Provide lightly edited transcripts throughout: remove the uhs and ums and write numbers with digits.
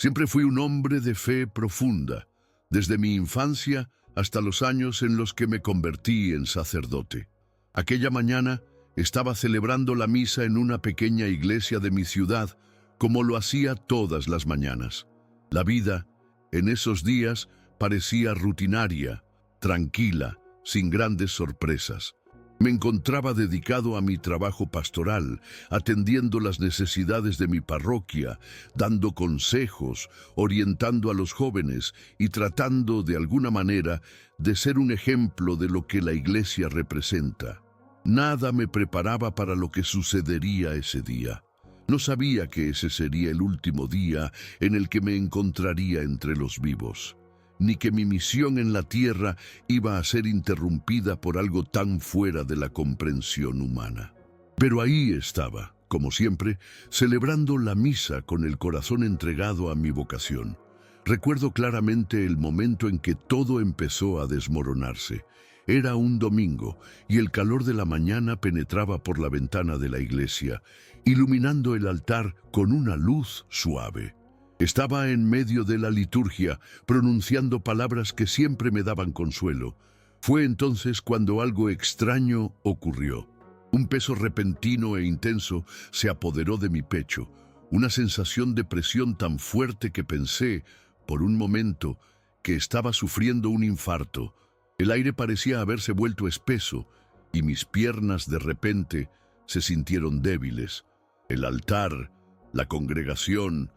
Siempre fui un hombre de fe profunda, desde mi infancia hasta los años en los que me convertí en sacerdote. Aquella mañana estaba celebrando la misa en una pequeña iglesia de mi ciudad, como lo hacía todas las mañanas. La vida, en esos días, parecía rutinaria, tranquila, sin grandes sorpresas. Me encontraba dedicado a mi trabajo pastoral, atendiendo las necesidades de mi parroquia, dando consejos, orientando a los jóvenes y tratando de alguna manera de ser un ejemplo de lo que la iglesia representa. Nada me preparaba para lo que sucedería ese día. No sabía que ese sería el último día en el que me encontraría entre los vivos, ni que mi misión en la tierra iba a ser interrumpida por algo tan fuera de la comprensión humana. Pero ahí estaba, como siempre, celebrando la misa con el corazón entregado a mi vocación. Recuerdo claramente el momento en que todo empezó a desmoronarse. Era un domingo y el calor de la mañana penetraba por la ventana de la iglesia, iluminando el altar con una luz suave. Estaba en medio de la liturgia, pronunciando palabras que siempre me daban consuelo. Fue entonces cuando algo extraño ocurrió. Un peso repentino e intenso se apoderó de mi pecho, una sensación de presión tan fuerte que pensé, por un momento, que estaba sufriendo un infarto. El aire parecía haberse vuelto espeso, y mis piernas de repente se sintieron débiles. El altar, la congregación,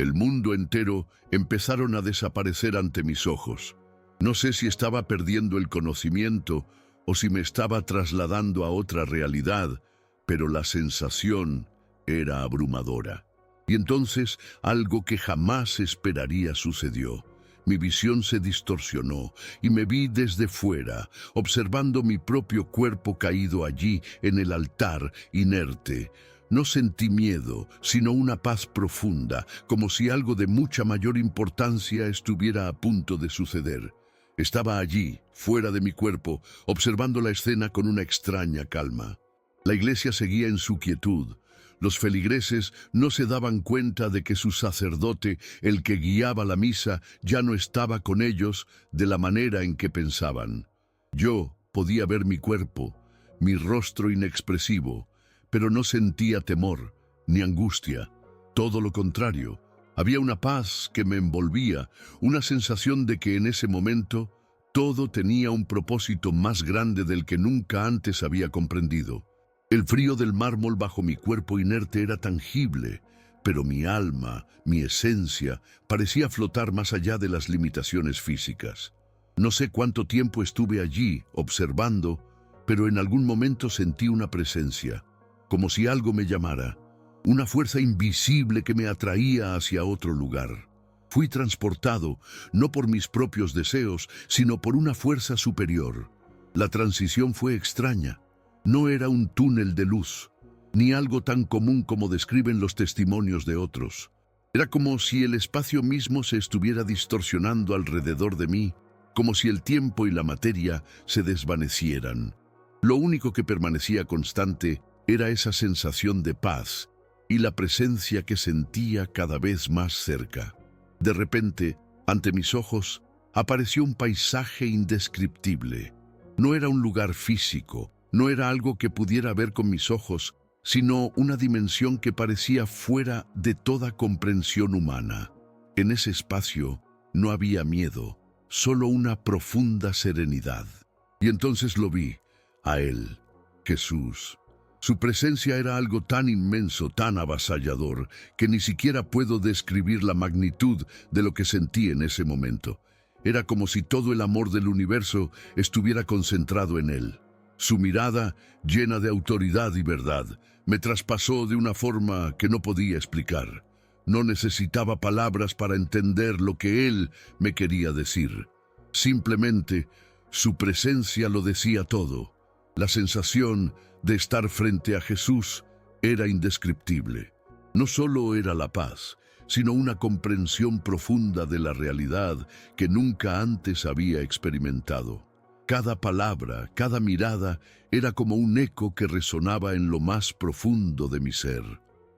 el mundo entero empezaron a desaparecer ante mis ojos. No sé si estaba perdiendo el conocimiento o si me estaba trasladando a otra realidad, pero la sensación era abrumadora. Y entonces algo que jamás esperaría sucedió. Mi visión se distorsionó y me vi desde fuera, observando mi propio cuerpo caído allí en el altar, inerte. No sentí miedo, sino una paz profunda, como si algo de mucha mayor importancia estuviera a punto de suceder. Estaba allí, fuera de mi cuerpo, observando la escena con una extraña calma. La iglesia seguía en su quietud. Los feligreses no se daban cuenta de que su sacerdote, el que guiaba la misa, ya no estaba con ellos de la manera en que pensaban. Yo podía ver mi cuerpo, mi rostro inexpresivo, pero no sentía temor ni angustia. Todo lo contrario, había una paz que me envolvía, una sensación de que en ese momento todo tenía un propósito más grande del que nunca antes había comprendido. El frío del mármol bajo mi cuerpo inerte era tangible, pero mi alma, mi esencia, parecía flotar más allá de las limitaciones físicas. No sé cuánto tiempo estuve allí, observando, pero en algún momento sentí una presencia, como si algo me llamara, una fuerza invisible que me atraía hacia otro lugar. Fui transportado, no por mis propios deseos, sino por una fuerza superior. La transición fue extraña. No era un túnel de luz, ni algo tan común como describen los testimonios de otros. Era como si el espacio mismo se estuviera distorsionando alrededor de mí, como si el tiempo y la materia se desvanecieran. Lo único que permanecía constante era esa sensación de paz y la presencia que sentía cada vez más cerca. De repente, ante mis ojos, apareció un paisaje indescriptible. No era un lugar físico, no era algo que pudiera ver con mis ojos, sino una dimensión que parecía fuera de toda comprensión humana. En ese espacio no había miedo, solo una profunda serenidad. Y entonces lo vi, a él, Jesús. Su presencia era algo tan inmenso, tan avasallador, que ni siquiera puedo describir la magnitud de lo que sentí en ese momento. Era como si todo el amor del universo estuviera concentrado en él. Su mirada, llena de autoridad y verdad, me traspasó de una forma que no podía explicar. No necesitaba palabras para entender lo que él me quería decir. Simplemente, su presencia lo decía todo. La sensación de estar frente a Jesús era indescriptible. No solo era la paz, sino una comprensión profunda de la realidad que nunca antes había experimentado. Cada palabra, cada mirada, era como un eco que resonaba en lo más profundo de mi ser.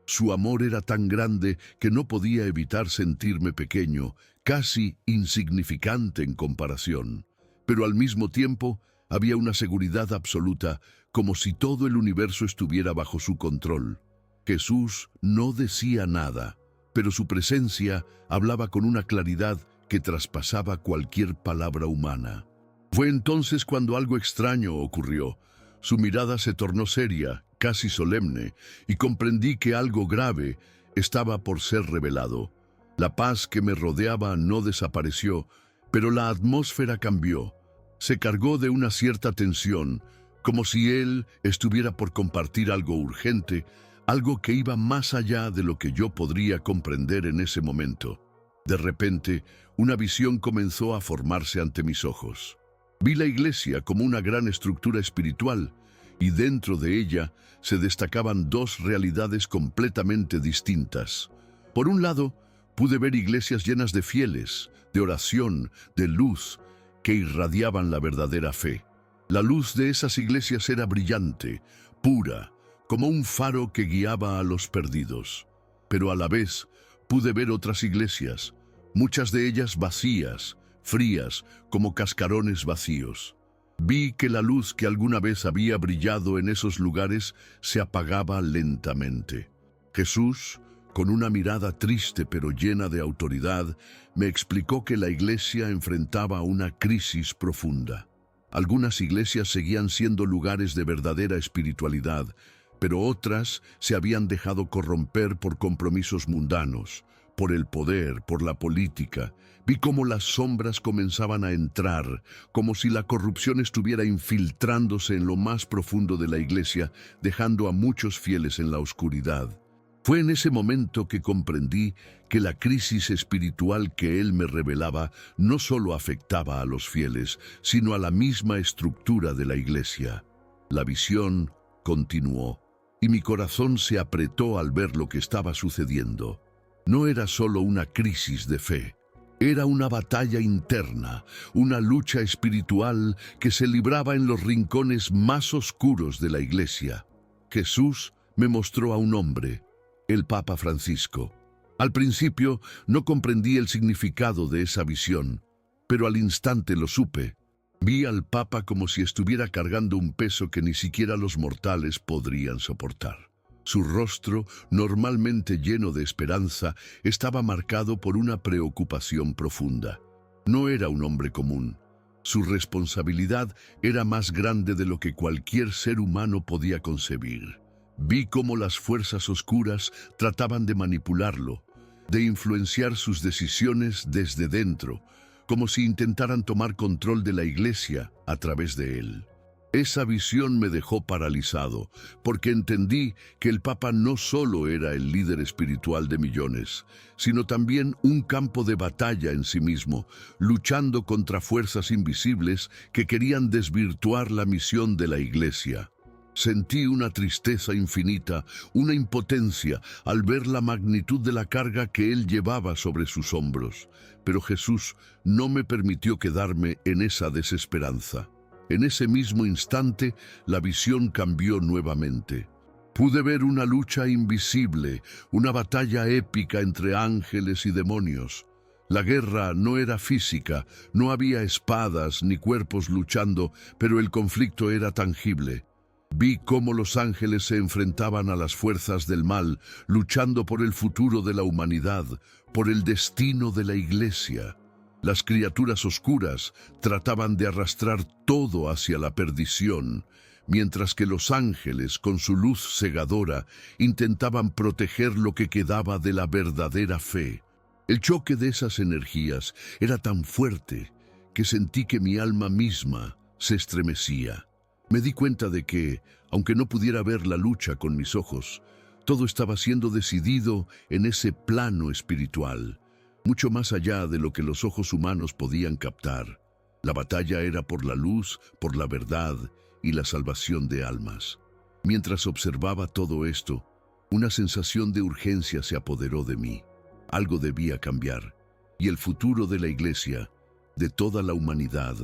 Su amor era tan grande que no podía evitar sentirme pequeño, casi insignificante en comparación. Pero al mismo tiempo había una seguridad absoluta, como si todo el universo estuviera bajo su control. Jesús no decía nada, pero su presencia hablaba con una claridad que traspasaba cualquier palabra humana. Fue entonces cuando algo extraño ocurrió. Su mirada se tornó seria, casi solemne, y comprendí que algo grave estaba por ser revelado. La paz que me rodeaba no desapareció, pero la atmósfera cambió. Se cargó de una cierta tensión, como si él estuviera por compartir algo urgente, algo que iba más allá de lo que yo podría comprender en ese momento. De repente, una visión comenzó a formarse ante mis ojos. Vi la iglesia como una gran estructura espiritual, y dentro de ella se destacaban dos realidades completamente distintas. Por un lado, pude ver iglesias llenas de fieles, de oración, de luz, que irradiaban la verdadera fe. La luz de esas iglesias era brillante, pura, como un faro que guiaba a los perdidos. Pero a la vez pude ver otras iglesias, muchas de ellas vacías, frías, como cascarones vacíos. Vi que la luz que alguna vez había brillado en esos lugares se apagaba lentamente. Jesús, con una mirada triste pero llena de autoridad, me explicó que la iglesia enfrentaba una crisis profunda. Algunas iglesias seguían siendo lugares de verdadera espiritualidad, pero otras se habían dejado corromper por compromisos mundanos, por el poder, por la política. Vi cómo las sombras comenzaban a entrar, como si la corrupción estuviera infiltrándose en lo más profundo de la iglesia, dejando a muchos fieles en la oscuridad. Fue en ese momento que comprendí que la crisis espiritual que él me revelaba no solo afectaba a los fieles, sino a la misma estructura de la iglesia. La visión continuó, y mi corazón se apretó al ver lo que estaba sucediendo. No era solo una crisis de fe, era una batalla interna, una lucha espiritual que se libraba en los rincones más oscuros de la iglesia. Jesús me mostró a un hombre, el Papa Francisco. Al principio no comprendí el significado de esa visión, pero al instante lo supe. Vi al Papa como si estuviera cargando un peso que ni siquiera los mortales podrían soportar. Su rostro, normalmente lleno de esperanza, estaba marcado por una preocupación profunda. No era un hombre común. Su responsabilidad era más grande de lo que cualquier ser humano podía concebir. Vi cómo las fuerzas oscuras trataban de manipularlo, de influenciar sus decisiones desde dentro, como si intentaran tomar control de la iglesia a través de él. Esa visión me dejó paralizado, porque entendí que el Papa no solo era el líder espiritual de millones, sino también un campo de batalla en sí mismo, luchando contra fuerzas invisibles que querían desvirtuar la misión de la iglesia. Sentí una tristeza infinita, una impotencia al ver la magnitud de la carga que él llevaba sobre sus hombros. Pero Jesús no me permitió quedarme en esa desesperanza. En ese mismo instante, la visión cambió nuevamente. Pude ver una lucha invisible, una batalla épica entre ángeles y demonios. La guerra no era física, no había espadas ni cuerpos luchando, pero el conflicto era tangible. Vi cómo los ángeles se enfrentaban a las fuerzas del mal, luchando por el futuro de la humanidad, por el destino de la iglesia. Las criaturas oscuras trataban de arrastrar todo hacia la perdición, mientras que los ángeles, con su luz cegadora, intentaban proteger lo que quedaba de la verdadera fe. El choque de esas energías era tan fuerte que sentí que mi alma misma se estremecía. Me di cuenta de que, aunque no pudiera ver la lucha con mis ojos, todo estaba siendo decidido en ese plano espiritual, mucho más allá de lo que los ojos humanos podían captar. La batalla era por la luz, por la verdad y la salvación de almas. Mientras observaba todo esto, una sensación de urgencia se apoderó de mí. Algo debía cambiar, y el futuro de la iglesia, de toda la humanidad,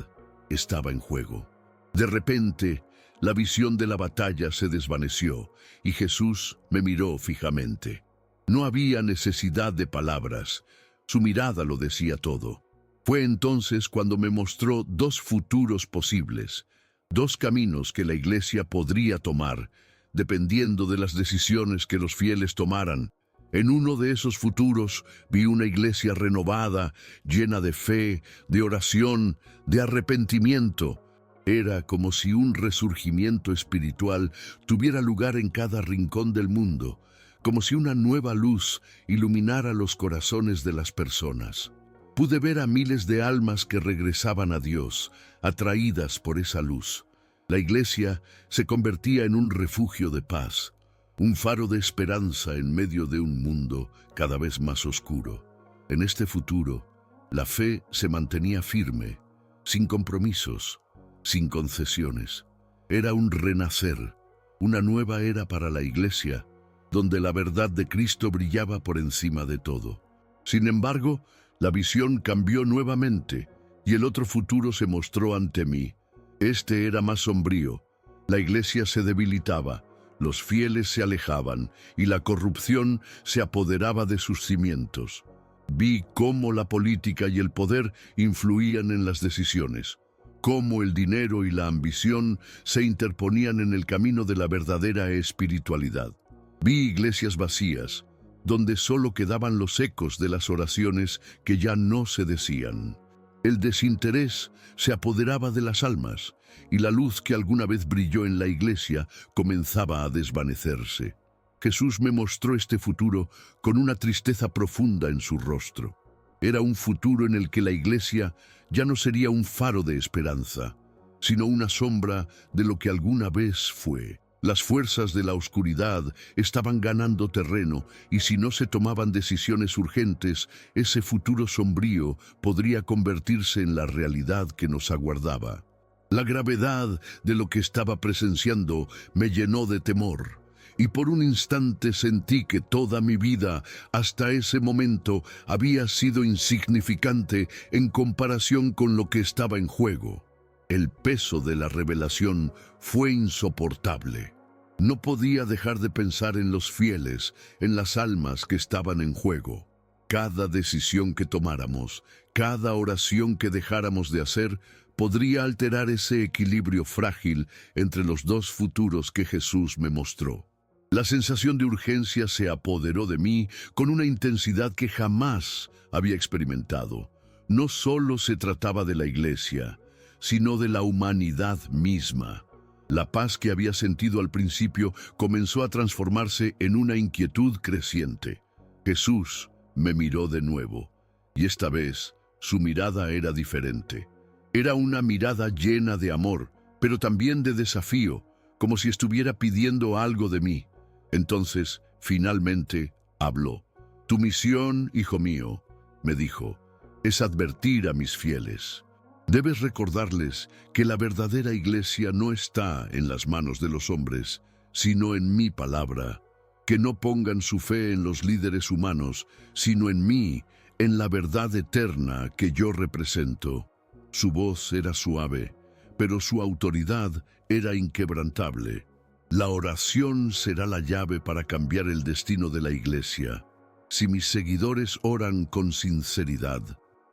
estaba en juego. De repente, La visión de la batalla se desvaneció y Jesús me miró fijamente. No había necesidad de palabras, su mirada lo decía todo. Fue entonces cuando me mostró dos futuros posibles, dos caminos que la Iglesia podría tomar, dependiendo de las decisiones que los fieles tomaran. En uno de esos futuros vi una iglesia renovada, llena de fe, de oración, de arrepentimiento. Era como si un resurgimiento espiritual tuviera lugar en cada rincón del mundo, como si una nueva luz iluminara los corazones de las personas. Pude ver a miles de almas que regresaban a Dios, atraídas por esa luz. La iglesia se convertía en un refugio de paz, un faro de esperanza en medio de un mundo cada vez más oscuro. En este futuro, la fe se mantenía firme, sin compromisos, sin concesiones. Era un renacer, una nueva era para la Iglesia, donde la verdad de Cristo brillaba por encima de todo. Sin embargo, la visión cambió nuevamente y el otro futuro se mostró ante mí. Este era más sombrío. La Iglesia se debilitaba, los fieles se alejaban y la corrupción se apoderaba de sus cimientos. Vi cómo la política y el poder influían en las decisiones, cómo el dinero y la ambición se interponían en el camino de la verdadera espiritualidad. Vi iglesias vacías, donde solo quedaban los ecos de las oraciones que ya no se decían. El desinterés se apoderaba de las almas, y la luz que alguna vez brilló en la iglesia comenzaba a desvanecerse. Jesús me mostró este futuro con una tristeza profunda en su rostro. Era un futuro en el que la iglesia ya no sería un faro de esperanza, sino una sombra de lo que alguna vez fue. Las fuerzas de la oscuridad estaban ganando terreno y si no se tomaban decisiones urgentes, ese futuro sombrío podría convertirse en la realidad que nos aguardaba. La gravedad de lo que estaba presenciando me llenó de temor. Y por un instante sentí que toda mi vida, hasta ese momento, había sido insignificante en comparación con lo que estaba en juego. El peso de la revelación fue insoportable. No podía dejar de pensar en los fieles, en las almas que estaban en juego. Cada decisión que tomáramos, cada oración que dejáramos de hacer, podría alterar ese equilibrio frágil entre los dos futuros que Jesús me mostró. La sensación de urgencia se apoderó de mí con una intensidad que jamás había experimentado. No solo se trataba de la iglesia, sino de la humanidad misma. La paz que había sentido al principio comenzó a transformarse en una inquietud creciente. Jesús me miró de nuevo, y esta vez su mirada era diferente. Era una mirada llena de amor, pero también de desafío, como si estuviera pidiendo algo de mí. Entonces, finalmente, habló. «Tu misión, hijo mío», me dijo, «es advertir a mis fieles. Debes recordarles que la verdadera iglesia no está en las manos de los hombres, sino en mi palabra, que no pongan su fe en los líderes humanos, sino en mí, en la verdad eterna que yo represento». Su voz era suave, pero su autoridad era inquebrantable. La oración será la llave para cambiar el destino de la iglesia. Si mis seguidores oran con sinceridad,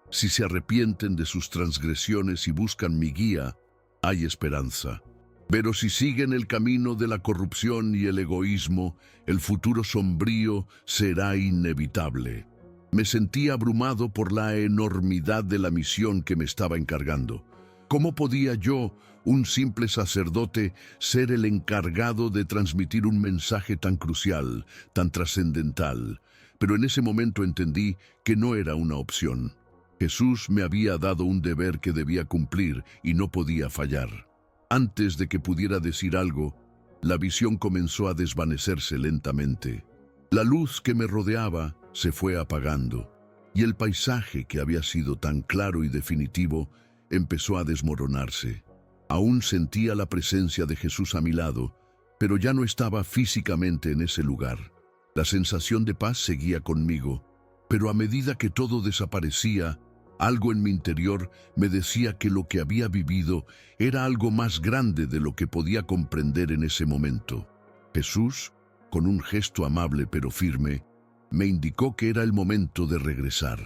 si se arrepienten de sus transgresiones y buscan mi guía, hay esperanza. Pero si siguen el camino de la corrupción y el egoísmo, el futuro sombrío será inevitable. Me sentí abrumado por la enormidad de la misión que me estaba encargando. ¿Cómo podía yo, un simple sacerdote, ser el encargado de transmitir un mensaje tan crucial, tan trascendental? Pero en ese momento entendí que no era una opción. Jesús me había dado un deber que debía cumplir y no podía fallar. Antes de que pudiera decir algo, la visión comenzó a desvanecerse lentamente. La luz que me rodeaba se fue apagando, y el paisaje que había sido tan claro y definitivo empezó a desmoronarse. Aún sentía la presencia de Jesús a mi lado, pero ya no estaba físicamente en ese lugar. La sensación de paz seguía conmigo, pero a medida que todo desaparecía, Algo en mi interior me decía que lo que había vivido era algo más grande de lo que podía comprender en ese momento. Jesús, con un gesto amable pero firme, me indicó que era el momento de regresar.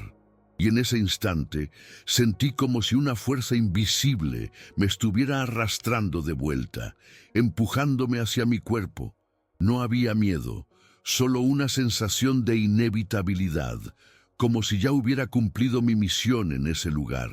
Y en ese instante sentí como si una fuerza invisible me estuviera arrastrando de vuelta, empujándome hacia mi cuerpo. No había miedo, solo una sensación de inevitabilidad, como si ya hubiera cumplido mi misión en ese lugar.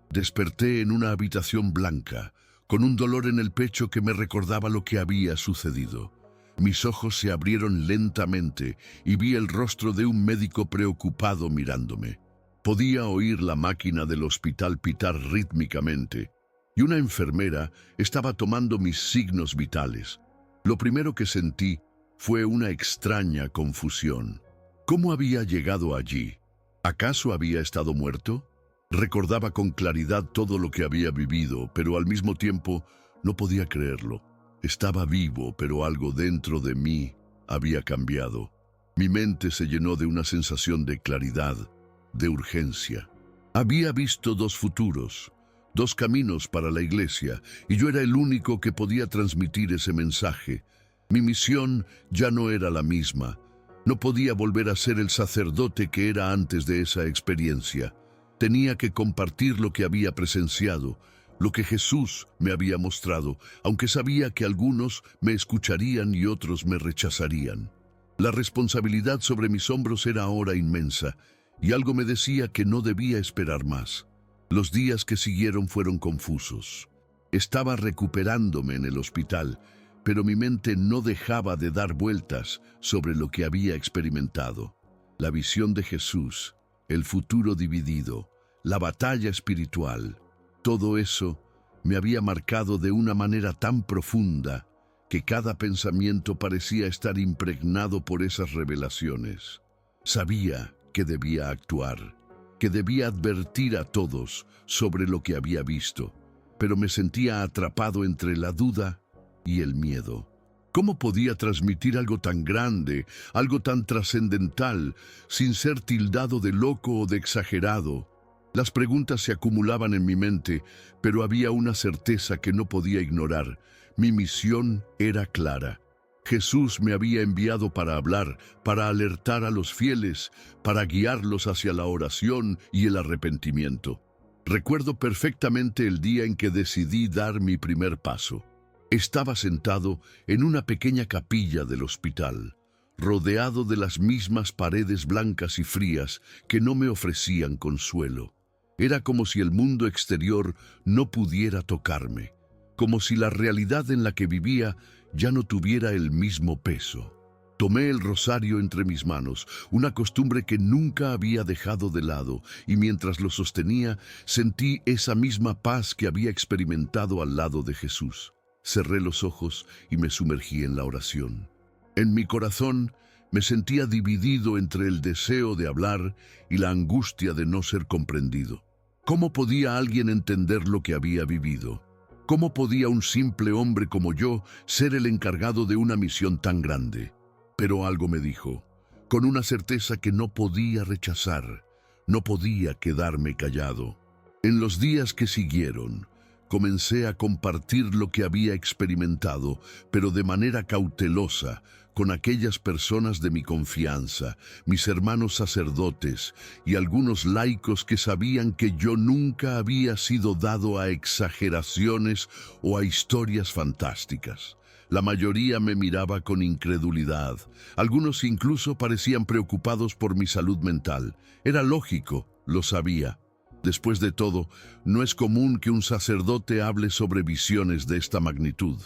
Desperté en una habitación blanca, con un dolor en el pecho que me recordaba lo que había sucedido. Mis ojos se abrieron lentamente y vi el rostro de un médico preocupado mirándome. Podía oír la máquina del hospital pitar rítmicamente, y una enfermera estaba tomando mis signos vitales. Lo primero que sentí fue una extraña confusión. ¿Cómo había llegado allí? ¿Acaso había estado muerto? Recordaba con claridad todo lo que había vivido, pero al mismo tiempo no podía creerlo. Estaba vivo, pero algo dentro de mí había cambiado. Mi mente se llenó de una sensación de claridad, de urgencia. Había visto dos futuros, dos caminos para la iglesia, y yo era el único que podía transmitir ese mensaje. Mi misión ya no era la misma. No podía volver a ser el sacerdote que era antes de esa experiencia. Tenía que compartir lo que había presenciado, lo que Jesús me había mostrado, aunque sabía que algunos me escucharían y otros me rechazarían. La responsabilidad sobre mis hombros era ahora inmensa, y algo me decía que no debía esperar más. Los días que siguieron fueron confusos. Estaba recuperándome en el hospital, pero mi mente no dejaba de dar vueltas sobre lo que había experimentado. La visión de Jesús, el futuro dividido, la batalla espiritual, todo eso me había marcado de una manera tan profunda que cada pensamiento parecía estar impregnado por esas revelaciones. Sabía que debía actuar, que debía advertir a todos sobre lo que había visto, pero me sentía atrapado entre la duda y el miedo. ¿Cómo podía transmitir algo tan grande, algo tan trascendental, sin ser tildado de loco o de exagerado? Las preguntas se acumulaban en mi mente, pero había una certeza que no podía ignorar. Mi misión era clara. Jesús me había enviado para hablar, para alertar a los fieles, para guiarlos hacia la oración y el arrepentimiento. Recuerdo perfectamente el día en que decidí dar mi primer paso. Estaba sentado en una pequeña capilla del hospital, rodeado de las mismas paredes blancas y frías que no me ofrecían consuelo. Era como si el mundo exterior no pudiera tocarme, como si la realidad en la que vivía ya no tuviera el mismo peso. Tomé el rosario entre mis manos, una costumbre que nunca había dejado de lado, y mientras lo sostenía, sentí esa misma paz que había experimentado al lado de Jesús. Cerré los ojos y me sumergí en la oración. En mi corazón me sentía dividido entre el deseo de hablar y la angustia de no ser comprendido. ¿Cómo podía alguien entender lo que había vivido? ¿Cómo podía un simple hombre como yo ser el encargado de una misión tan grande? Pero algo me dijo, con una certeza que no podía rechazar, no podía quedarme callado. En los días que siguieron, comencé a compartir lo que había experimentado, pero de manera cautelosa, con aquellas personas de mi confianza, mis hermanos sacerdotes y algunos laicos que sabían que yo nunca había sido dado a exageraciones o a historias fantásticas. La mayoría me miraba con incredulidad. Algunos incluso parecían preocupados por mi salud mental. Era lógico, lo sabía. Después de todo, no es común que un sacerdote hable sobre visiones de esta magnitud.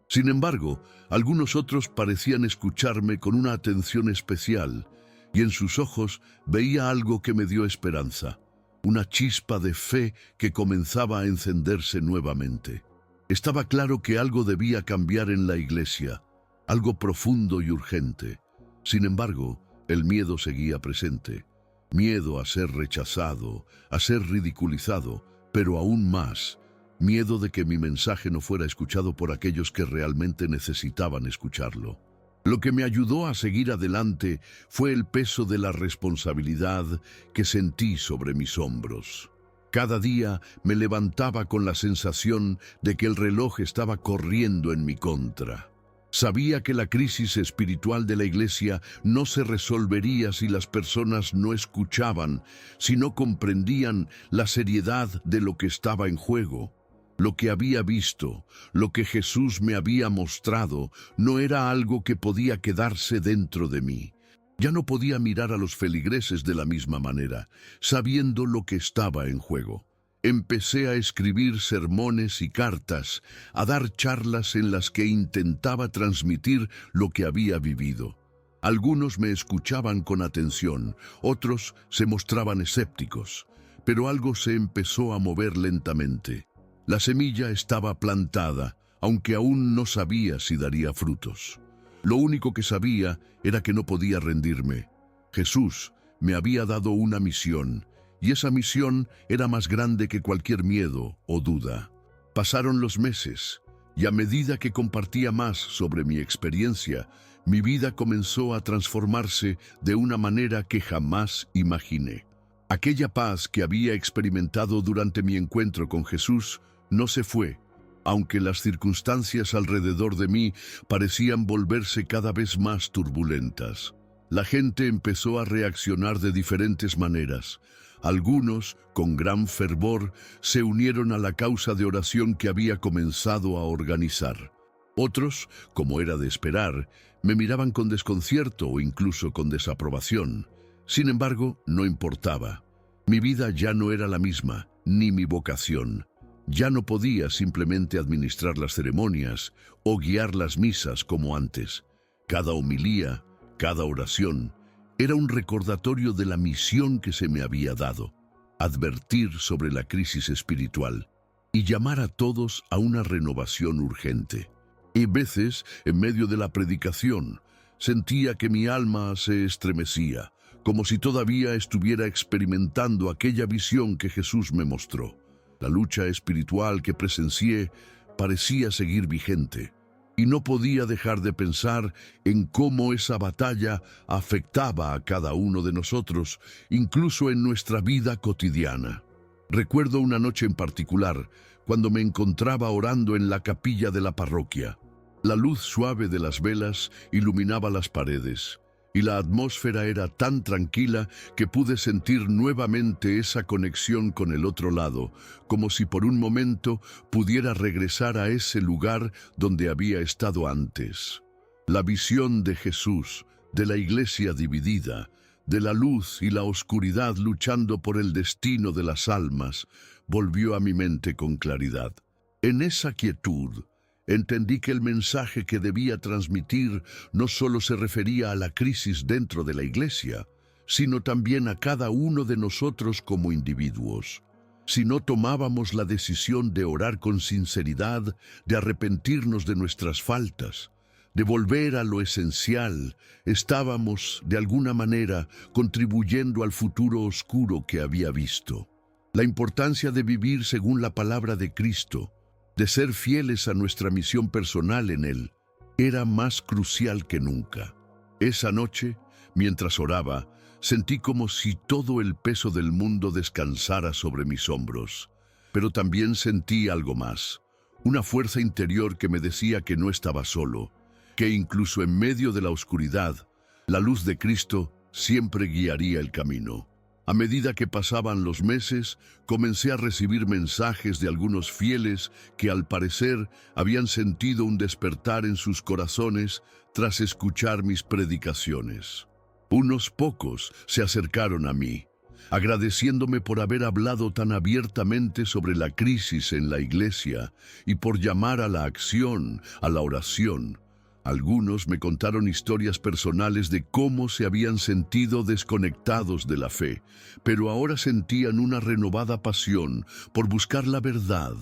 Sin embargo, algunos otros parecían escucharme con una atención especial, y en sus ojos veía algo que me dio esperanza, una chispa de fe que comenzaba a encenderse nuevamente. Estaba claro que algo debía cambiar en la iglesia, algo profundo y urgente. Sin embargo, el miedo seguía presente. Miedo a ser rechazado, a ser ridiculizado, pero aún más, miedo de que mi mensaje no fuera escuchado por aquellos que realmente necesitaban escucharlo. Lo que me ayudó a seguir adelante fue el peso de la responsabilidad que sentí sobre mis hombros. Cada día me levantaba con la sensación de que el reloj estaba corriendo en mi contra. Sabía que la crisis espiritual de la iglesia no se resolvería si las personas no escuchaban, si no comprendían la seriedad de lo que estaba en juego. Lo que había visto, lo que Jesús me había mostrado, no era algo que podía quedarse dentro de mí. Ya no podía mirar a los feligreses de la misma manera, sabiendo lo que estaba en juego. Empecé a escribir sermones y cartas, a dar charlas en las que intentaba transmitir lo que había vivido. Algunos me escuchaban con atención, otros se mostraban escépticos, pero algo se empezó a mover lentamente. La semilla estaba plantada, aunque aún no sabía si daría frutos. Lo único que sabía era que no podía rendirme. Jesús me había dado una misión, y esa misión era más grande que cualquier miedo o duda. Pasaron los meses, y a medida que compartía más sobre mi experiencia, mi vida comenzó a transformarse de una manera que jamás imaginé. Aquella paz que había experimentado durante mi encuentro con Jesús no se fue, aunque las circunstancias alrededor de mí parecían volverse cada vez más turbulentas. La gente empezó a reaccionar de diferentes maneras. Algunos, con gran fervor, se unieron a la causa de oración que había comenzado a organizar. Otros, como era de esperar, me miraban con desconcierto o incluso con desaprobación. Sin embargo, no importaba. Mi vida ya no era la misma, ni mi vocación. Ya no podía simplemente administrar las ceremonias o guiar las misas como antes. Cada homilía, cada oración, era un recordatorio de la misión que se me había dado: advertir sobre la crisis espiritual y llamar a todos a una renovación urgente. Y veces, en medio de la predicación, sentía que mi alma se estremecía, como si todavía estuviera experimentando aquella visión que Jesús me mostró. La lucha espiritual que presencié parecía seguir vigente, y no podía dejar de pensar en cómo esa batalla afectaba a cada uno de nosotros, incluso en nuestra vida cotidiana. Recuerdo una noche en particular, cuando me encontraba orando en la capilla de la parroquia. La luz suave de las velas iluminaba las paredes, y la atmósfera era tan tranquila que pude sentir nuevamente esa conexión con el otro lado, como si por un momento pudiera regresar a ese lugar donde había estado antes. La visión de Jesús, de la iglesia dividida, de la luz y la oscuridad luchando por el destino de las almas, volvió a mi mente con claridad. En esa quietud, entendí que el mensaje que debía transmitir no solo se refería a la crisis dentro de la iglesia, sino también a cada uno de nosotros como individuos. Si no tomábamos la decisión de orar con sinceridad, de arrepentirnos de nuestras faltas, de volver a lo esencial, estábamos, de alguna manera, contribuyendo al futuro oscuro que había visto. La importancia de vivir según la palabra de Cristo, de ser fieles a nuestra misión personal en Él, era más crucial que nunca. Esa noche, mientras oraba, sentí como si todo el peso del mundo descansara sobre mis hombros. Pero también sentí algo más, una fuerza interior que me decía que no estaba solo, que incluso en medio de la oscuridad, la luz de Cristo siempre guiaría el camino. A medida que pasaban los meses, comencé a recibir mensajes de algunos fieles que al parecer habían sentido un despertar en sus corazones tras escuchar mis predicaciones. Unos pocos se acercaron a mí, agradeciéndome por haber hablado tan abiertamente sobre la crisis en la iglesia y por llamar a la acción, a la oración. Algunos me contaron historias personales de cómo se habían sentido desconectados de la fe, pero ahora sentían una renovada pasión por buscar la verdad,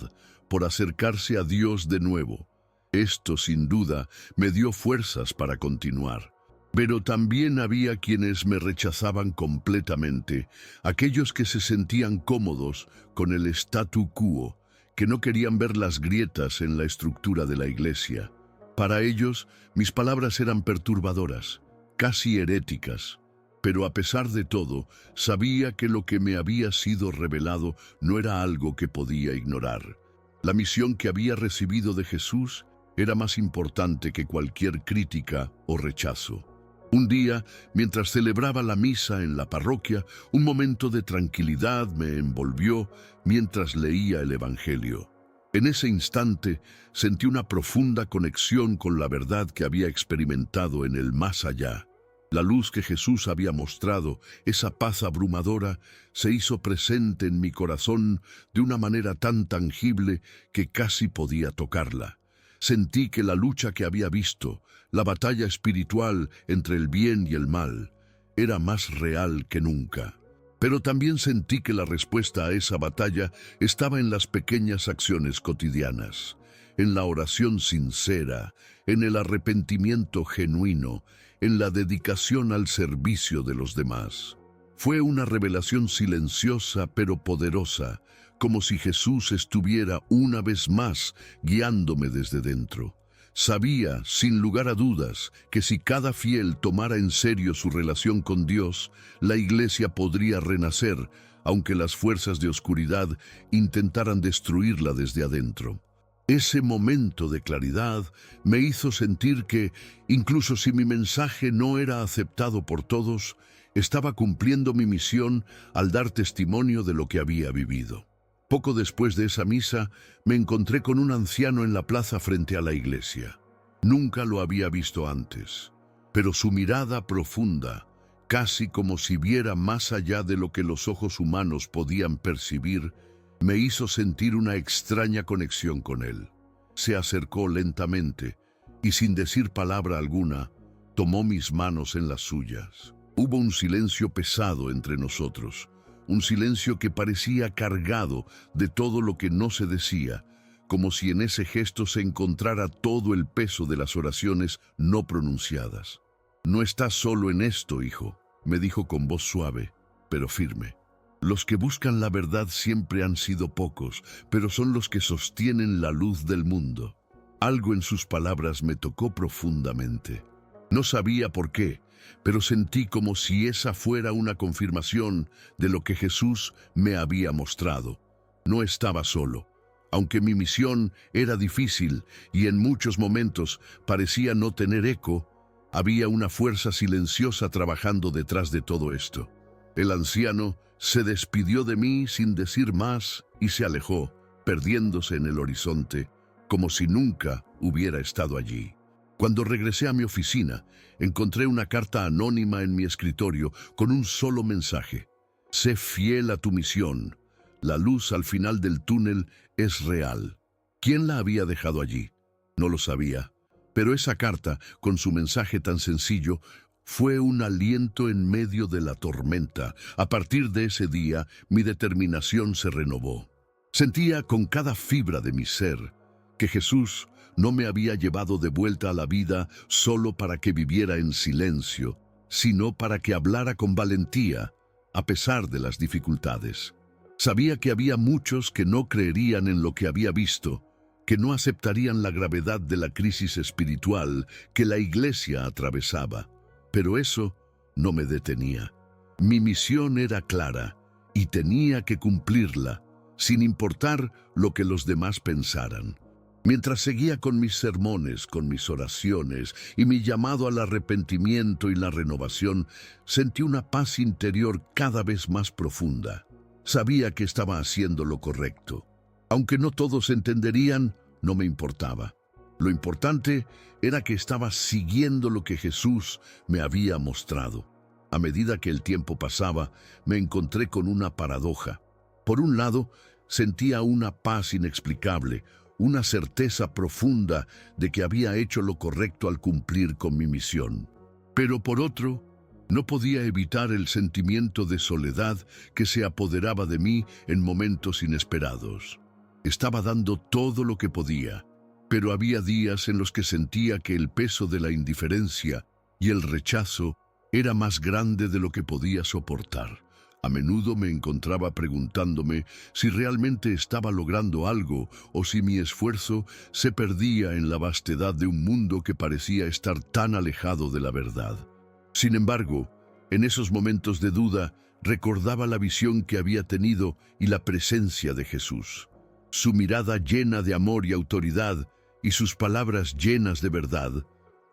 por acercarse a Dios de nuevo. Esto, sin duda, me dio fuerzas para continuar. Pero también había quienes me rechazaban completamente, aquellos que se sentían cómodos con el statu quo, que no querían ver las grietas en la estructura de la iglesia. Para ellos, mis palabras eran perturbadoras, casi heréticas. Pero a pesar de todo, sabía que lo que me había sido revelado no era algo que podía ignorar. La misión que había recibido de Jesús era más importante que cualquier crítica o rechazo. Un día, mientras celebraba la misa en la parroquia, un momento de tranquilidad me envolvió mientras leía el Evangelio. En ese instante sentí una profunda conexión con la verdad que había experimentado en el más allá. La luz que Jesús había mostrado, esa paz abrumadora, se hizo presente en mi corazón de una manera tan tangible que casi podía tocarla. Sentí que la lucha que había visto, la batalla espiritual entre el bien y el mal, era más real que nunca. Pero también sentí que la respuesta a esa batalla estaba en las pequeñas acciones cotidianas, en la oración sincera, en el arrepentimiento genuino, en la dedicación al servicio de los demás. Fue una revelación silenciosa pero poderosa, como si Jesús estuviera una vez más guiándome desde dentro. Sabía, sin lugar a dudas, que si cada fiel tomara en serio su relación con Dios, la Iglesia podría renacer, aunque las fuerzas de oscuridad intentaran destruirla desde adentro. Ese momento de claridad me hizo sentir que, incluso si mi mensaje no era aceptado por todos, estaba cumpliendo mi misión al dar testimonio de lo que había vivido. Poco después de esa misa, me encontré con un anciano en la plaza frente a la iglesia. Nunca lo había visto antes, pero su mirada profunda, casi como si viera más allá de lo que los ojos humanos podían percibir, me hizo sentir una extraña conexión con él. Se acercó lentamente y, sin decir palabra alguna, tomó mis manos en las suyas. Hubo un silencio pesado entre nosotros, un silencio que parecía cargado de todo lo que no se decía, como si en ese gesto se encontrara todo el peso de las oraciones no pronunciadas. «No estás solo en esto, hijo», me dijo con voz suave, pero firme. «Los que buscan la verdad siempre han sido pocos, pero son los que sostienen la luz del mundo». Algo en sus palabras me tocó profundamente. No sabía por qué, pero sentí como si esa fuera una confirmación de lo que Jesús me había mostrado. No estaba solo. Aunque mi misión era difícil y en muchos momentos parecía no tener eco, había una fuerza silenciosa trabajando detrás de todo esto. El anciano se despidió de mí sin decir más y se alejó, perdiéndose en el horizonte, como si nunca hubiera estado allí. Cuando regresé a mi oficina, encontré una carta anónima en mi escritorio con un solo mensaje. «Sé fiel a tu misión. La luz al final del túnel es real». ¿Quién la había dejado allí? No lo sabía. Pero esa carta, con su mensaje tan sencillo, fue un aliento en medio de la tormenta. A partir de ese día, mi determinación se renovó. Sentía con cada fibra de mi ser que Jesús no me había llevado de vuelta a la vida solo para que viviera en silencio, sino para que hablara con valentía, a pesar de las dificultades. Sabía que había muchos que no creerían en lo que había visto, que no aceptarían la gravedad de la crisis espiritual que la Iglesia atravesaba. Pero eso no me detenía. Mi misión era clara y tenía que cumplirla, sin importar lo que los demás pensaran. Mientras seguía con mis sermones, con mis oraciones y mi llamado al arrepentimiento y la renovación, sentí una paz interior cada vez más profunda. Sabía que estaba haciendo lo correcto. Aunque no todos entenderían, no me importaba. Lo importante era que estaba siguiendo lo que Jesús me había mostrado. A medida que el tiempo pasaba, me encontré con una paradoja. Por un lado, sentía una paz inexplicable, una certeza profunda de que había hecho lo correcto al cumplir con mi misión. Pero por otro, no podía evitar el sentimiento de soledad que se apoderaba de mí en momentos inesperados. Estaba dando todo lo que podía, pero había días en los que sentía que el peso de la indiferencia y el rechazo era más grande de lo que podía soportar. A menudo me encontraba preguntándome si realmente estaba logrando algo o si mi esfuerzo se perdía en la vastedad de un mundo que parecía estar tan alejado de la verdad. Sin embargo, En esos momentos de duda, recordaba la visión que había tenido y la presencia de Jesús. Su mirada llena de amor y autoridad y sus palabras llenas de verdad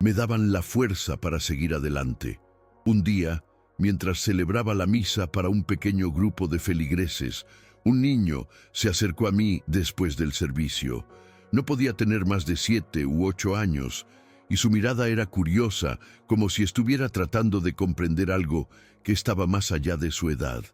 me daban la fuerza para seguir adelante. Un día, mientras celebraba la misa para un pequeño grupo de feligreses, un niño se acercó a mí después del servicio. No podía tener más de 7 u 8 años, y su mirada era curiosa, como si estuviera tratando de comprender algo que estaba más allá de su edad.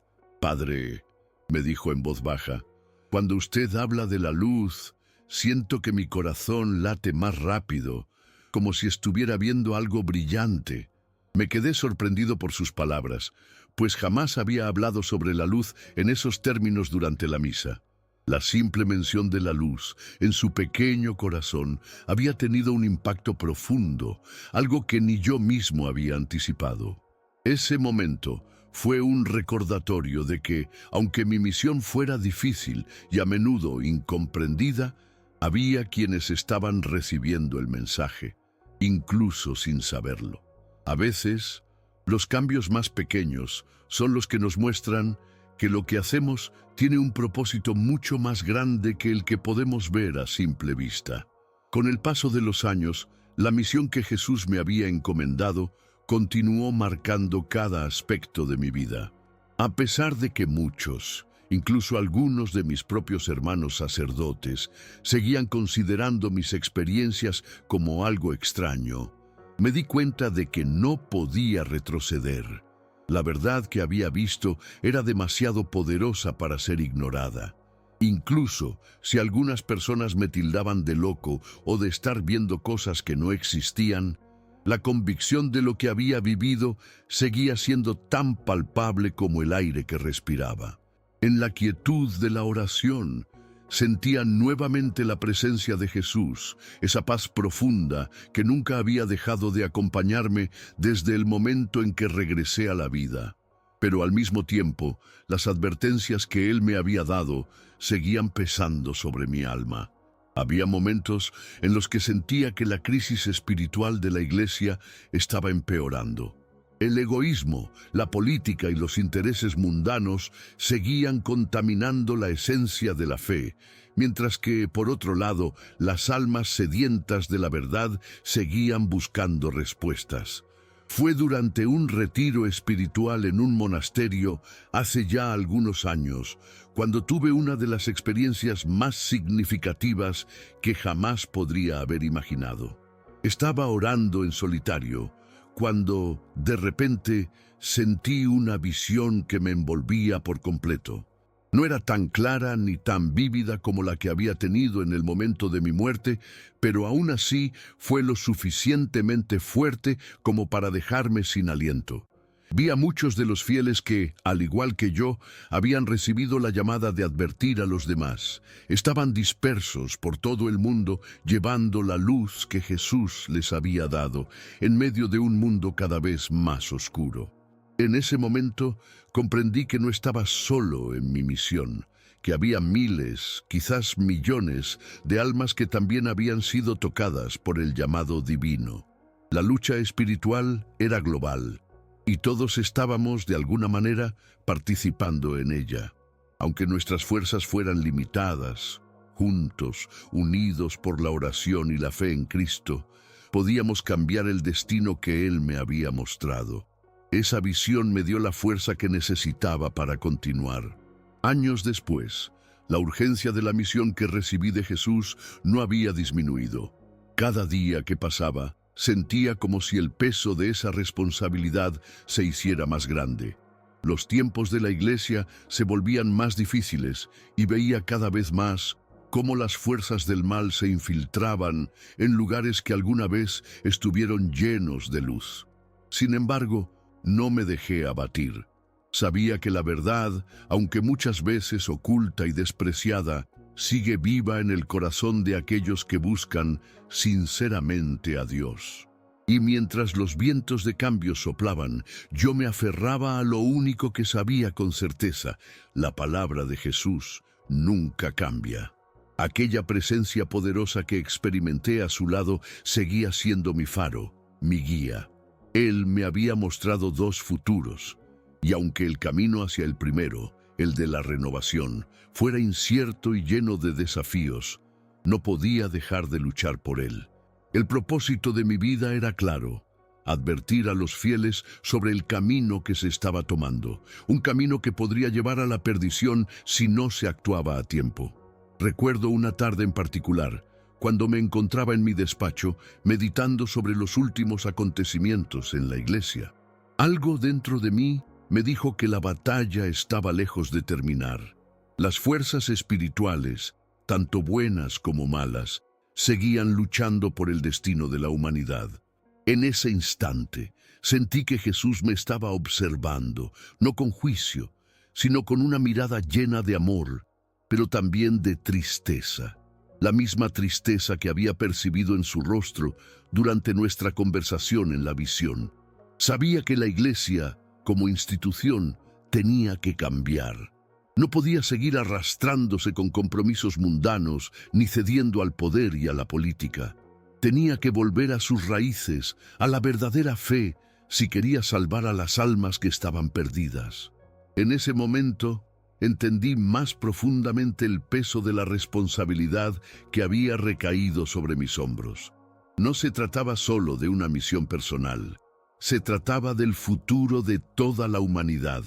«Padre», me dijo en voz baja, «cuando usted habla de la luz, siento que mi corazón late más rápido, como si estuviera viendo algo brillante». Me quedé sorprendido por sus palabras, pues jamás había hablado sobre la luz en esos términos durante la misa. La simple mención de la luz en su pequeño corazón había tenido un impacto profundo, algo que ni yo mismo había anticipado. Ese momento fue un recordatorio de que, aunque mi misión fuera difícil y a menudo incomprendida, había quienes estaban recibiendo el mensaje, incluso sin saberlo. A veces, los cambios más pequeños son los que nos muestran que lo que hacemos tiene un propósito mucho más grande que el que podemos ver a simple vista. Con el paso de los años, la misión que Jesús me había encomendado continuó marcando cada aspecto de mi vida. A pesar de que muchos, incluso algunos de mis propios hermanos sacerdotes, seguían considerando mis experiencias como algo extraño, me di cuenta de que no podía retroceder. La verdad que había visto era demasiado poderosa para ser ignorada. Incluso si algunas personas me tildaban de loco o de estar viendo cosas que no existían, la convicción de lo que había vivido seguía siendo tan palpable como el aire que respiraba. En la quietud de la oración, sentía nuevamente la presencia de Jesús, esa paz profunda que nunca había dejado de acompañarme desde el momento en que regresé a la vida. Pero al mismo tiempo, las advertencias que Él me había dado seguían pesando sobre mi alma. Había momentos en los que sentía que la crisis espiritual de la Iglesia estaba empeorando. El egoísmo, la política y los intereses mundanos seguían contaminando la esencia de la fe, mientras que, por otro lado, las almas sedientas de la verdad seguían buscando respuestas. Fue durante un retiro espiritual en un monasterio hace ya algunos años, cuando tuve una de las experiencias más significativas que jamás podría haber imaginado. Estaba orando en solitario, cuando, de repente, sentí una visión que me envolvía por completo. No era tan clara ni tan vívida como la que había tenido en el momento de mi muerte, pero aún así fue lo suficientemente fuerte como para dejarme sin aliento. Vi a muchos de los fieles que, al igual que yo, habían recibido la llamada de advertir a los demás. Estaban dispersos por todo el mundo, llevando la luz que Jesús les había dado, en medio de un mundo cada vez más oscuro. En ese momento comprendí que no estaba solo en mi misión, que había miles, quizás millones, de almas que también habían sido tocadas por el llamado divino. La lucha espiritual era global, y todos estábamos, de alguna manera, participando en ella. Aunque nuestras fuerzas fueran limitadas, juntos, unidos por la oración y la fe en Cristo, podíamos cambiar el destino que Él me había mostrado. Esa visión me dio la fuerza que necesitaba para continuar. Años después, la urgencia de la misión que recibí de Jesús no había disminuido. Cada día que pasaba, sentía como si el peso de esa responsabilidad se hiciera más grande. Los tiempos de la Iglesia se volvían más difíciles y veía cada vez más cómo las fuerzas del mal se infiltraban en lugares que alguna vez estuvieron llenos de luz. Sin embargo, no me dejé abatir. Sabía que la verdad, aunque muchas veces oculta y despreciada, sigue viva en el corazón de aquellos que buscan sinceramente a Dios. Y mientras los vientos de cambio soplaban, yo me aferraba a lo único que sabía con certeza: la palabra de Jesús nunca cambia. Aquella presencia poderosa que experimenté a su lado seguía siendo mi faro, mi guía. Él me había mostrado dos futuros, y aunque el camino hacia el primero, el de la renovación, fuera incierto y lleno de desafíos, no podía dejar de luchar por él. El propósito de mi vida era claro: advertir a los fieles sobre el camino que se estaba tomando, un camino que podría llevar a la perdición si no se actuaba a tiempo. Recuerdo una tarde en particular, cuando me encontraba en mi despacho meditando sobre los últimos acontecimientos en la iglesia. Algo dentro de mí me dijo que la batalla estaba lejos de terminar. Las fuerzas espirituales, tanto buenas como malas, seguían luchando por el destino de la humanidad. En ese instante, sentí que Jesús me estaba observando, no con juicio, sino con una mirada llena de amor, pero también de tristeza. La misma tristeza que había percibido en su rostro durante nuestra conversación en la visión. Sabía que la iglesia, como institución, tenía que cambiar. No podía seguir arrastrándose con compromisos mundanos ni cediendo al poder y a la política. Tenía que volver a sus raíces, a la verdadera fe, si quería salvar a las almas que estaban perdidas. En ese momento, entendí más profundamente el peso de la responsabilidad que había recaído sobre mis hombros. No se trataba solo de una misión personal, se trataba del futuro de toda la humanidad.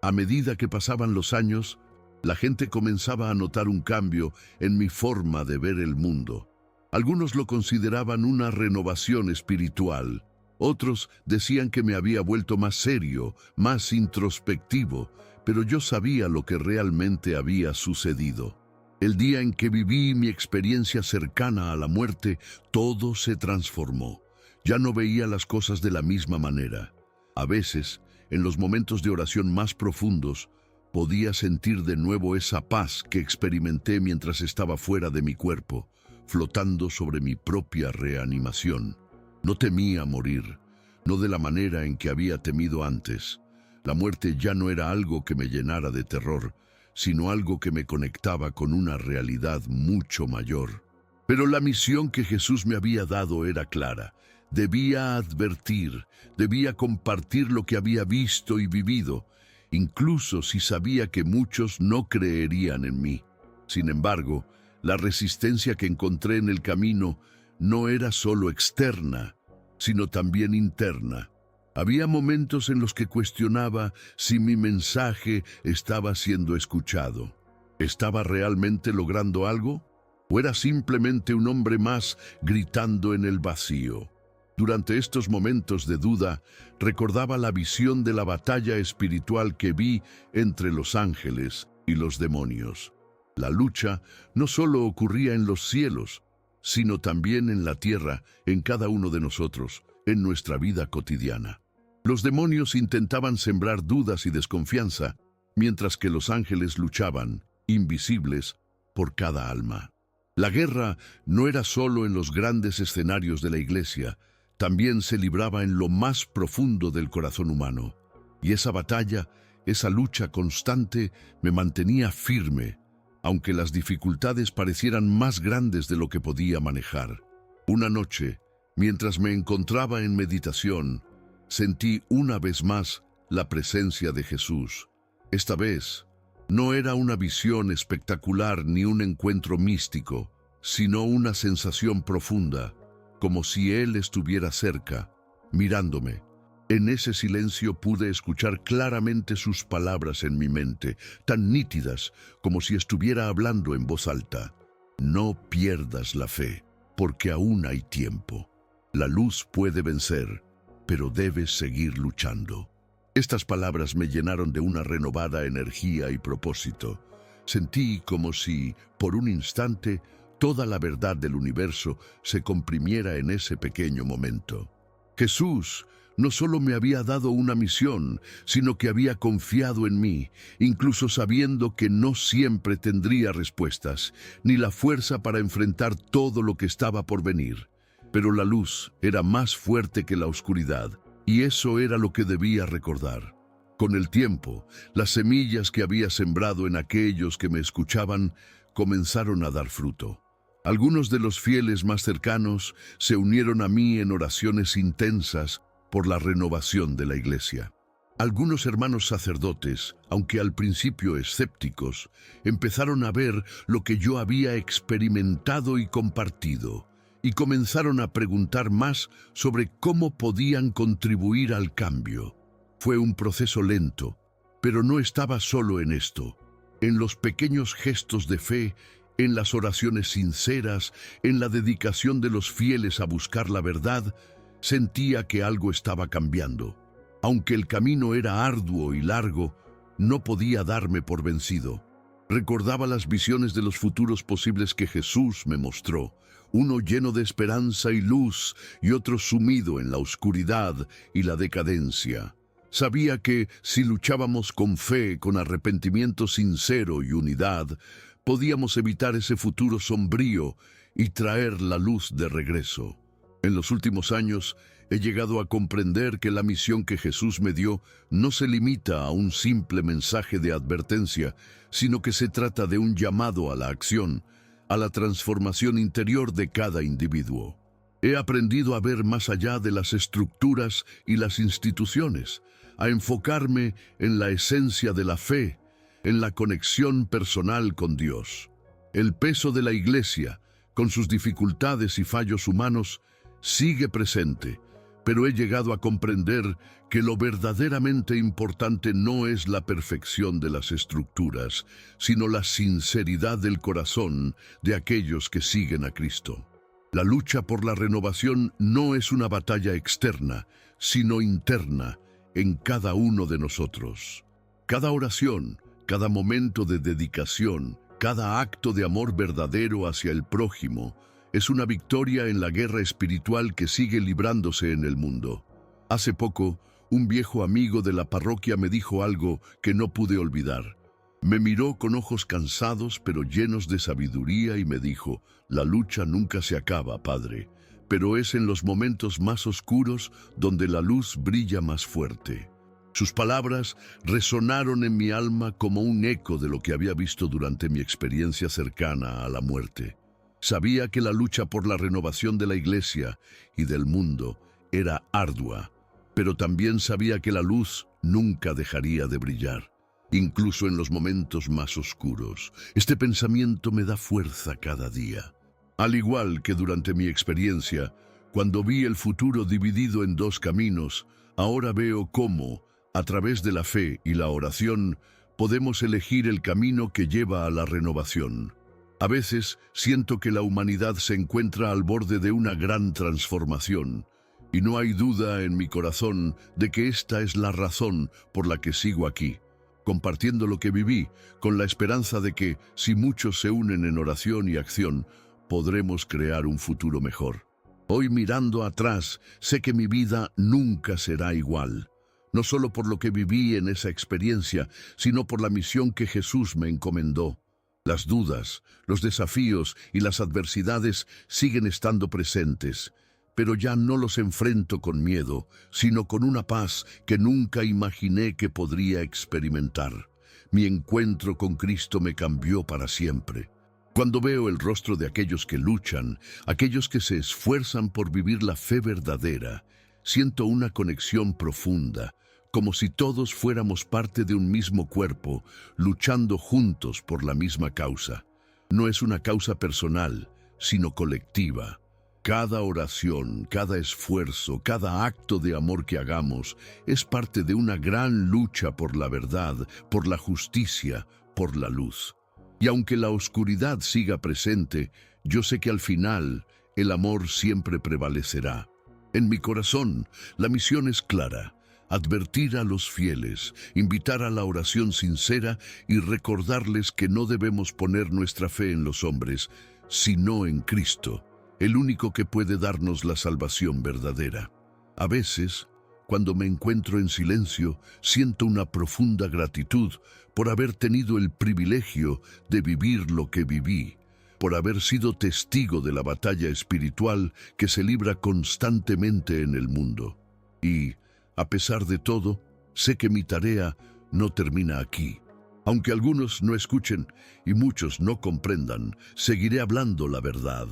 A medida que pasaban los años, la gente comenzaba a notar un cambio en mi forma de ver el mundo. Algunos lo consideraban una renovación espiritual, otros decían que me había vuelto más serio, más introspectivo, pero yo sabía lo que realmente había sucedido. El día en que viví mi experiencia cercana a la muerte, todo se transformó. Ya no veía las cosas de la misma manera. A veces, en los momentos de oración más profundos, podía sentir de nuevo esa paz que experimenté mientras estaba fuera de mi cuerpo, flotando sobre mi propia reanimación. No temía morir, no de la manera en que había temido antes. La muerte ya no era algo que me llenara de terror, sino algo que me conectaba con una realidad mucho mayor. Pero la misión que Jesús me había dado era clara. Debía advertir, debía compartir lo que había visto y vivido, incluso si sabía que muchos no creerían en mí. Sin embargo, la resistencia que encontré en el camino no era solo externa, sino también interna. Había momentos en los que cuestionaba si mi mensaje estaba siendo escuchado. ¿Estaba realmente logrando algo? ¿O era simplemente un hombre más gritando en el vacío? Durante estos momentos de duda, recordaba la visión de la batalla espiritual que vi entre los ángeles y los demonios. La lucha no solo ocurría en los cielos, sino también en la tierra, en cada uno de nosotros, en nuestra vida cotidiana. Los demonios intentaban sembrar dudas y desconfianza, mientras que los ángeles luchaban, invisibles, por cada alma. La guerra no era solo en los grandes escenarios de la iglesia, también se libraba en lo más profundo del corazón humano. Y esa batalla, esa lucha constante, me mantenía firme, aunque las dificultades parecieran más grandes de lo que podía manejar. Una noche, mientras me encontraba en meditación, sentí una vez más la presencia de Jesús. Esta vez, no era una visión espectacular ni un encuentro místico, sino una sensación profunda, como si Él estuviera cerca, mirándome. En ese silencio pude escuchar claramente sus palabras en mi mente, tan nítidas como si estuviera hablando en voz alta. No pierdas la fe, porque aún hay tiempo. La luz puede vencer, pero debes seguir luchando. Estas palabras me llenaron de una renovada energía y propósito. Sentí como si, por un instante, toda la verdad del universo se comprimiera en ese pequeño momento. Jesús no solo me había dado una misión, sino que había confiado en mí, incluso sabiendo que no siempre tendría respuestas, ni la fuerza para enfrentar todo lo que estaba por venir. Pero la luz era más fuerte que la oscuridad, y eso era lo que debía recordar. Con el tiempo, las semillas que había sembrado en aquellos que me escuchaban comenzaron a dar fruto. Algunos de los fieles más cercanos se unieron a mí en oraciones intensas, por la renovación de la Iglesia. Algunos hermanos sacerdotes, aunque al principio escépticos, empezaron a ver lo que yo había experimentado y compartido, y comenzaron a preguntar más sobre cómo podían contribuir al cambio. Fue un proceso lento, pero no estaba solo en esto. En los pequeños gestos de fe, en las oraciones sinceras, en la dedicación de los fieles a buscar la verdad, sentía que algo estaba cambiando. Aunque el camino era arduo y largo, no podía darme por vencido. Recordaba las visiones de los futuros posibles que Jesús me mostró, uno lleno de esperanza y luz y otro sumido en la oscuridad y la decadencia. Sabía que si luchábamos con fe, con arrepentimiento sincero y unidad, podíamos evitar ese futuro sombrío y traer la luz de regreso. En los últimos años, he llegado a comprender que la misión que Jesús me dio no se limita a un simple mensaje de advertencia, sino que se trata de un llamado a la acción, a la transformación interior de cada individuo. He aprendido a ver más allá de las estructuras y las instituciones, a enfocarme en la esencia de la fe, en la conexión personal con Dios. El peso de la Iglesia, con sus dificultades y fallos humanos, sigue presente, pero he llegado a comprender que lo verdaderamente importante no es la perfección de las estructuras, sino la sinceridad del corazón de aquellos que siguen a Cristo. La lucha por la renovación no es una batalla externa, sino interna en cada uno de nosotros. Cada oración, cada momento de dedicación, cada acto de amor verdadero hacia el prójimo, es una victoria en la guerra espiritual que sigue librándose en el mundo. Hace poco, un viejo amigo de la parroquia me dijo algo que no pude olvidar. Me miró con ojos cansados pero llenos de sabiduría y me dijo: «La lucha nunca se acaba, padre, pero es en los momentos más oscuros donde la luz brilla más fuerte». Sus palabras resonaron en mi alma como un eco de lo que había visto durante mi experiencia cercana a la muerte. Sabía que la lucha por la renovación de la Iglesia y del mundo era ardua, pero también sabía que la luz nunca dejaría de brillar, incluso en los momentos más oscuros. Este pensamiento me da fuerza cada día. Al igual que durante mi experiencia, cuando vi el futuro dividido en dos caminos, ahora veo cómo, a través de la fe y la oración, podemos elegir el camino que lleva a la renovación. A veces siento que la humanidad se encuentra al borde de una gran transformación, y no hay duda en mi corazón de que esta es la razón por la que sigo aquí, compartiendo lo que viví, con la esperanza de que, si muchos se unen en oración y acción, podremos crear un futuro mejor. Hoy, mirando atrás, sé que mi vida nunca será igual, no solo por lo que viví en esa experiencia, sino por la misión que Jesús me encomendó. Las dudas, los desafíos y las adversidades siguen estando presentes, pero ya no los enfrento con miedo, sino con una paz que nunca imaginé que podría experimentar. Mi encuentro con Cristo me cambió para siempre. Cuando veo el rostro de aquellos que luchan, aquellos que se esfuerzan por vivir la fe verdadera, siento una conexión profunda, como si todos fuéramos parte de un mismo cuerpo, luchando juntos por la misma causa. No es una causa personal, sino colectiva. Cada oración, cada esfuerzo, cada acto de amor que hagamos es parte de una gran lucha por la verdad, por la justicia, por la luz. Y aunque la oscuridad siga presente, yo sé que al final el amor siempre prevalecerá. En mi corazón, la misión es clara: advertir a los fieles, invitar a la oración sincera y recordarles que no debemos poner nuestra fe en los hombres, sino en Cristo, el único que puede darnos la salvación verdadera. A veces, cuando me encuentro en silencio, siento una profunda gratitud por haber tenido el privilegio de vivir lo que viví, por haber sido testigo de la batalla espiritual que se libra constantemente en el mundo. Y, a pesar de todo, sé que mi tarea no termina aquí. Aunque algunos no escuchen y muchos no comprendan, seguiré hablando la verdad,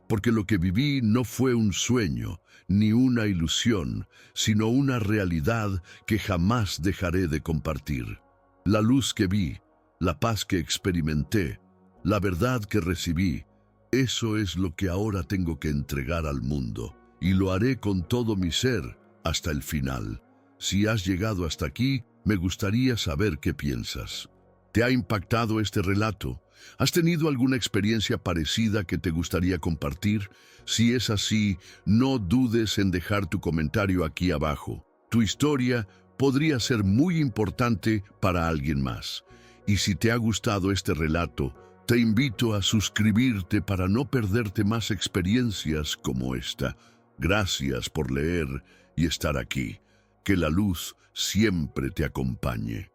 porque lo que viví no fue un sueño, ni una ilusión, sino una realidad que jamás dejaré de compartir. La luz que vi, la paz que experimenté, la verdad que recibí, eso es lo que ahora tengo que entregar al mundo, y lo haré con todo mi ser hasta el final. Si has llegado hasta aquí, me gustaría saber qué piensas. ¿Te ha impactado este relato? ¿Has tenido alguna experiencia parecida que te gustaría compartir? Si es así, no dudes en dejar tu comentario aquí abajo. Tu historia podría ser muy importante para alguien más. Y si te ha gustado este relato, te invito a suscribirte para no perderte más experiencias como esta. Gracias por leer y estar aquí. Que la luz siempre te acompañe.